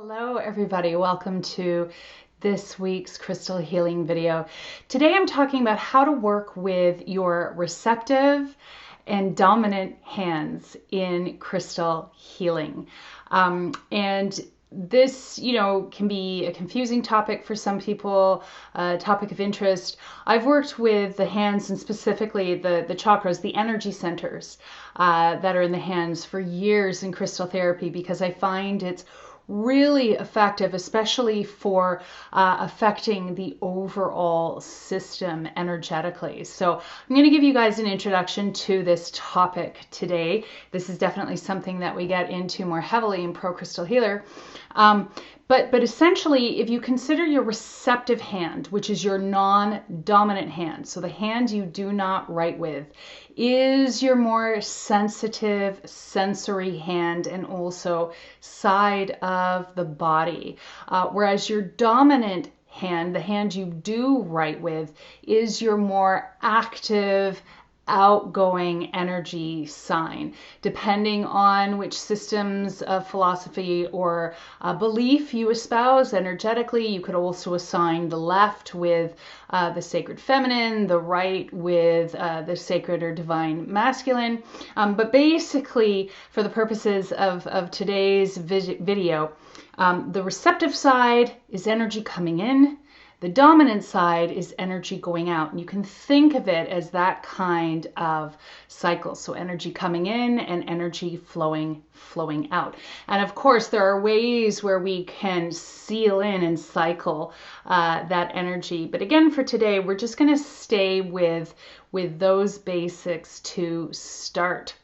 Hello everybody, welcome to this week's crystal healing video. Today I'm talking about how to work with your receptive and dominant hands in crystal healing. And this, can be a confusing topic for some people, a topic of interest. I've worked with the hands and specifically the chakras, the energy centers that are in the hands for years in crystal therapy because I find it's really effective, especially for affecting the overall system energetically. So I'm going to give you guys an introduction to this topic today. This is definitely something that we get into more heavily in Pro Crystal Healer. But essentially, if you consider your receptive hand, which is your non-dominant hand, so the hand you do not write with, is your more sensitive sensory hand and also side of the body. Whereas your dominant hand, the hand you do write with, is your more active, outgoing energy sign. Depending on which systems of philosophy or belief you espouse energetically, you could also assign the left with the sacred feminine, the right with the sacred or divine masculine. But basically, for the purposes of today's video, the receptive side is energy coming in. The dominant side is energy going out. And you can think of it as that kind of cycle. So energy coming in and energy flowing out. And of course, there are ways where we can seal in and cycle that energy. But again, for today, we're just going to stay with those basics to start.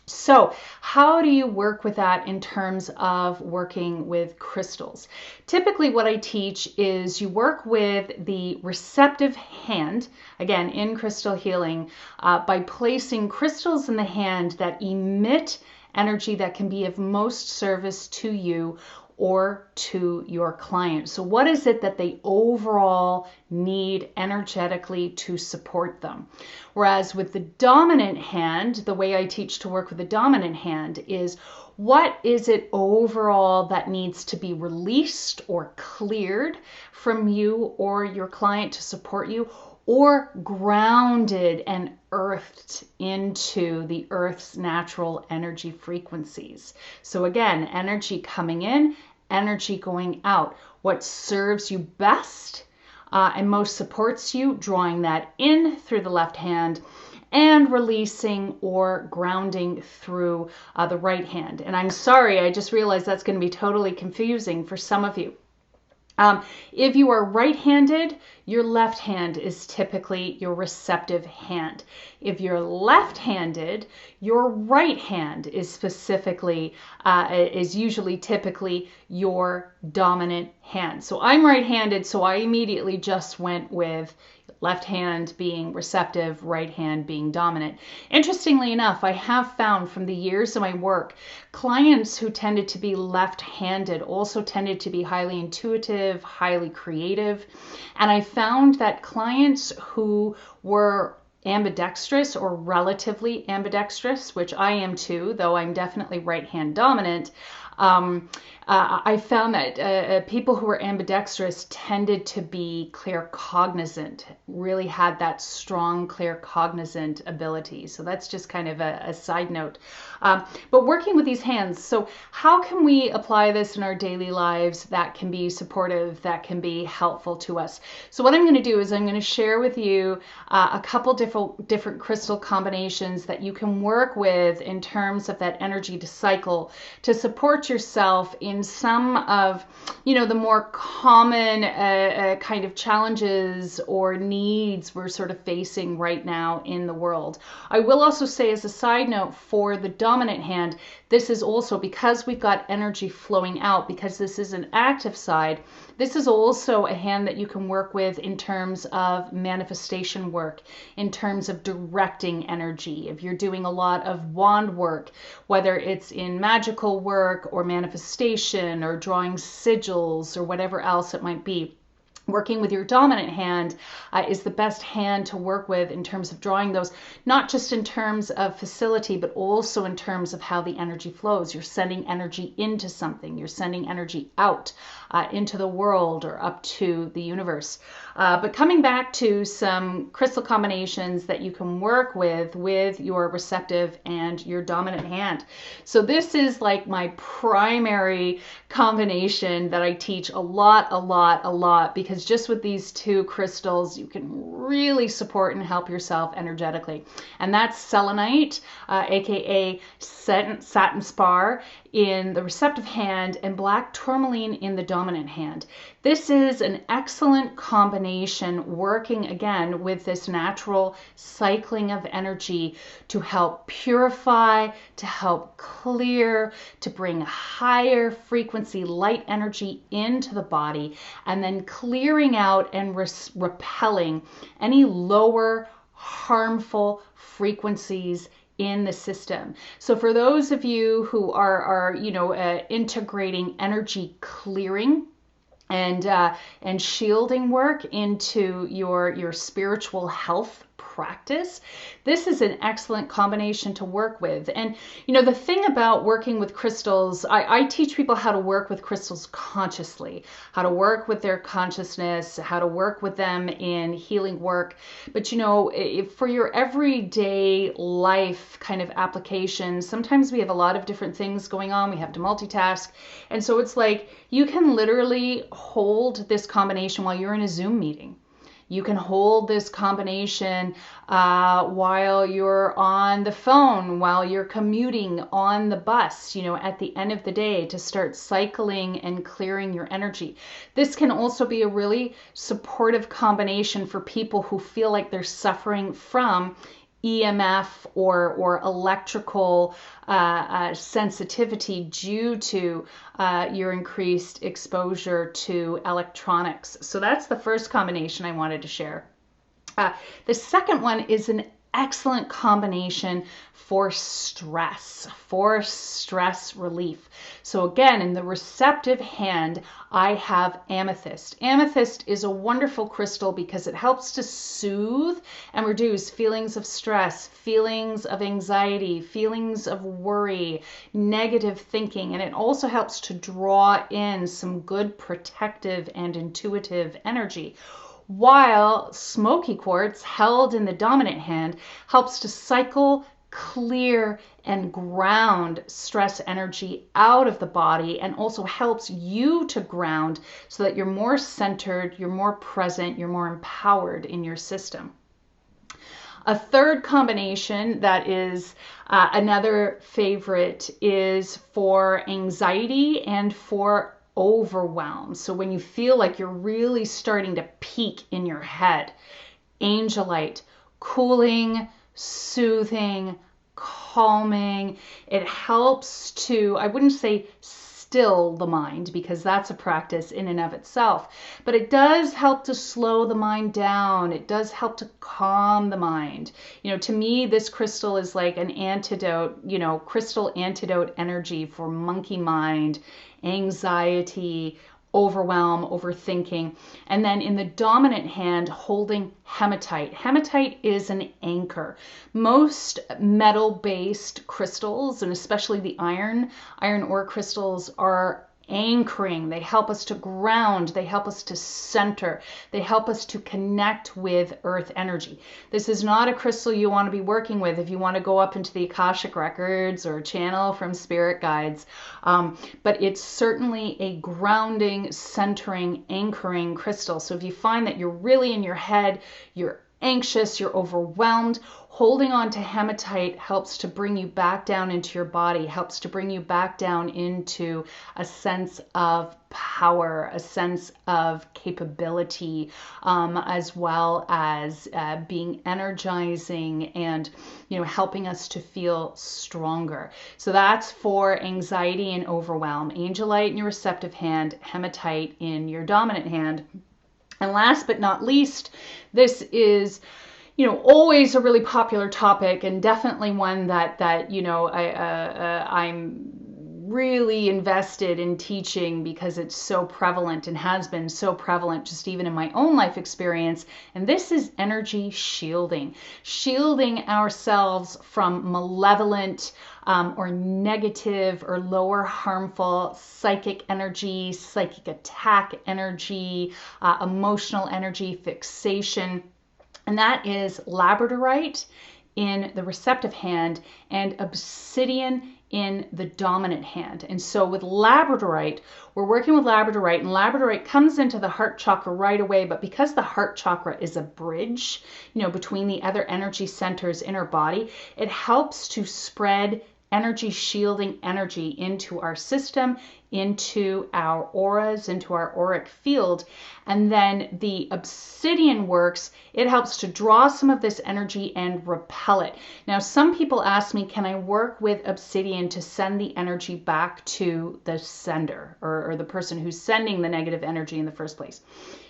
So how do you work with that in terms of working with crystals? Typically what I teach is you work with the receptive hand, again in crystal healing, by placing crystals in the hand that emit energy that can be of most service to you or to your client. So what is it that they overall need energetically to support them? Whereas with the dominant hand, the way I teach to work with the dominant hand is what is it overall that needs to be released or cleared from you or your client to support you, or grounded and earthed into the earth's natural energy frequencies. So again, energy coming in, energy going out. What serves you best and most supports you, drawing that in through the left hand and releasing or grounding through the right hand. And I'm sorry, I just realized that's going to be totally confusing for some of you. If you are right-handed, your left hand is typically your receptive hand. If you're left-handed, your right hand is usually typically your dominant hand. So I'm right-handed, so I immediately just went with left hand being receptive, right hand being dominant. Interestingly enough, I have found from the years of my work, clients who tended to be left-handed also tended to be highly intuitive, highly creative. And I found that clients who were ambidextrous or relatively ambidextrous, which I am too, though I'm definitely right hand dominant, I found that people who were ambidextrous tended to be claircognizant, really had that strong claircognizant ability. So that's just kind of a side note. But working with these hands, so how can we apply this in our daily lives that can be supportive, that can be helpful to us? So what I'm going to do is I'm going to share with you a couple different crystal combinations that you can work with in terms of that energy to cycle to support yourself in some of, the more common kind of challenges or needs we're sort of facing right now in the world. I will also say as a side note for the dominant hand, this is also because we've got energy flowing out, because this is an active side, this is also a hand that you can work with in terms of manifestation work, in terms of directing energy. If you're doing a lot of wand work, whether it's in magical work or manifestation or drawing sigils or whatever else it might be, Working with your dominant hand is the best hand to work with in terms of drawing those, not just in terms of facility, but also in terms of how the energy flows. You're sending energy into something. You're sending energy out into the world or up to the universe. But coming back to some crystal combinations that you can work with your receptive and your dominant hand. So this is like my primary combination that I teach a lot, because just with these two crystals, you can really support and help yourself energetically. And that's selenite, aka satin spar, in the receptive hand, and black tourmaline in the dominant hand. This is an excellent combination, working again with this natural cycling of energy to help purify, to help clear, to bring higher frequency light energy into the body, and then clearing out and repelling any lower harmful frequencies in the system. So for those of you who are integrating energy clearing and shielding work into your spiritual health practice, this is an excellent combination to work with. And the thing about working with crystals, I teach people how to work with crystals consciously, how to work with their consciousness, how to work with them in healing work. But for your everyday life kind of application, sometimes we have a lot of different things going on. We have to multitask. And so it's like you can literally hold this combination while you're in a Zoom meeting. You can hold this combination while you're on the phone, while you're commuting on the bus, at the end of the day, to start cycling and clearing your energy. This can also be a really supportive combination for people who feel like they're suffering from EMF or electrical sensitivity due to your increased exposure to electronics. So that's the first combination I wanted to share. The second one is an excellent combination for stress relief. So again, in the receptive hand, I have amethyst. Amethyst is a wonderful crystal because it helps to soothe and reduce feelings of stress, feelings of anxiety, feelings of worry, negative thinking, and it also helps to draw in some good protective and intuitive energy. While smoky quartz, held in the dominant hand, helps to cycle, clear, and ground stress energy out of the body, and also helps you to ground so that you're more centered, you're more present, you're more empowered in your system. A third combination that is another favorite is for anxiety and for overwhelm. So when you feel like you're really starting to peak in your head, angelite, cooling, soothing, calming. It helps to, I wouldn't say still the mind, because that's a practice in and of itself, but it does help to slow the mind down. It does help to calm the mind. To me, this crystal is like an antidote, crystal antidote energy for monkey mind, anxiety, overwhelm, overthinking. And then in the dominant hand, holding hematite. Hematite is an anchor. Most metal-based crystals, and especially the iron ore crystals, are anchoring. They help us to ground. They help us to center. They help us to connect with earth energy. This is not a crystal you want to be working with if you want to go up into the Akashic records or channel from spirit guides. But it's certainly a grounding, centering, anchoring crystal. So if you find that you're really in your head, you're anxious, you're overwhelmed, holding on to hematite helps to bring you back down into your body, helps to bring you back down into a sense of power, a sense of capability, as well as being energizing and helping us to feel stronger. So that's for anxiety and overwhelm. Angelite in your receptive hand, hematite in your dominant hand. And last but not least, this is always a really popular topic, and definitely one that I'm really invested in teaching because it's so prevalent and has been so prevalent just even in my own life experience. And this is energy shielding, shielding ourselves from malevolent or negative or lower harmful psychic energy, psychic attack energy, emotional energy, fixation. And that is labradorite in the receptive hand and obsidian in the dominant hand. And so with labradorite, we're working with labradorite, and labradorite comes into the heart chakra right away. But because the heart chakra is a bridge, between the other energy centers in our body, it helps to spread energy shielding energy into our system, into our auras, into our auric field. And then the obsidian works, it helps to draw some of this energy and repel it. Now, some people ask me, can I work with obsidian to send the energy back to the sender or the person who's sending the negative energy in the first place?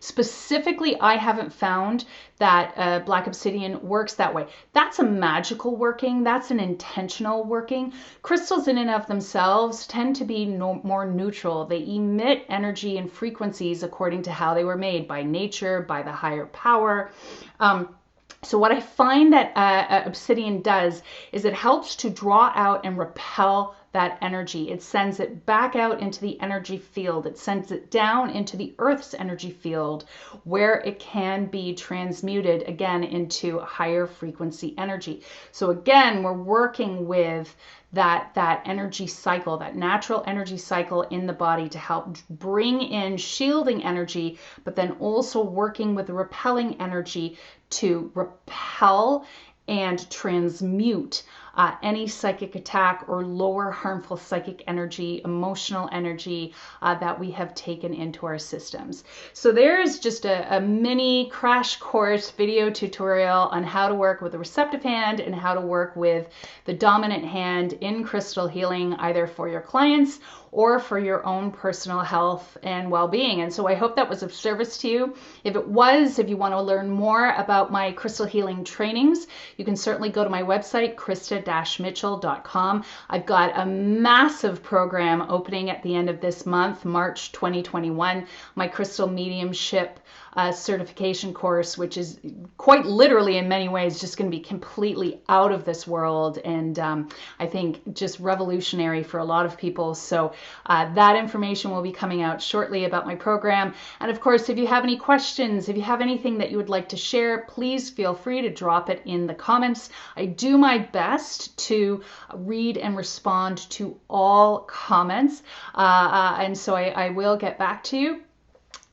Specifically, I haven't found that black obsidian works that way. That's a magical working. That's an intentional working. Crystals in and of themselves tend to be more neutral. They emit energy and frequencies according to how they were made by nature, by the higher power. So what I find that obsidian does is it helps to draw out and repel that energy. It sends it back out into the energy field. It sends it down into the Earth's energy field where it can be transmuted again into higher frequency energy. So again, we're working with that energy cycle, that natural energy cycle in the body to help bring in shielding energy, but then also working with the repelling energy to repel and transmute any psychic attack or lower harmful psychic energy, emotional energy that we have taken into our systems. So there's just a mini crash course video tutorial on how to work with the receptive hand and how to work with the dominant hand in crystal healing, either for your clients or for your own personal health and well-being. And so I hope that was of service to you. If it was, if you want to learn more about my crystal healing trainings, you can certainly go to my website, krista-mitchell.com. I've got a massive program opening at the end of this month, March 2021, my crystal mediumship certification course, which is quite literally in many ways just going to be completely out of this world, and I think just revolutionary for a lot of people. So that information will be coming out shortly about my program. And of course, if you have any questions, if you have anything that you would like to share, please feel free to drop it in the comments. I do my best to read and respond to all comments, and so I will get back to you.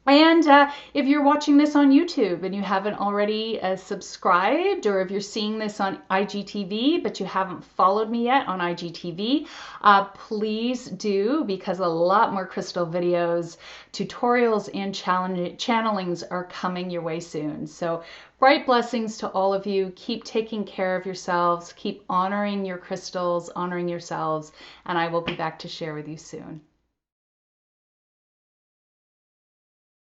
And if you're watching this on YouTube and you haven't already subscribed, or if you're seeing this on IGTV but you haven't followed me yet on IGTV, please do, because a lot more crystal videos, tutorials, and channelings are coming your way soon. So bright blessings to all of you. Keep taking care of yourselves. Keep honoring your crystals, honoring yourselves, and I will be back to share with you soon.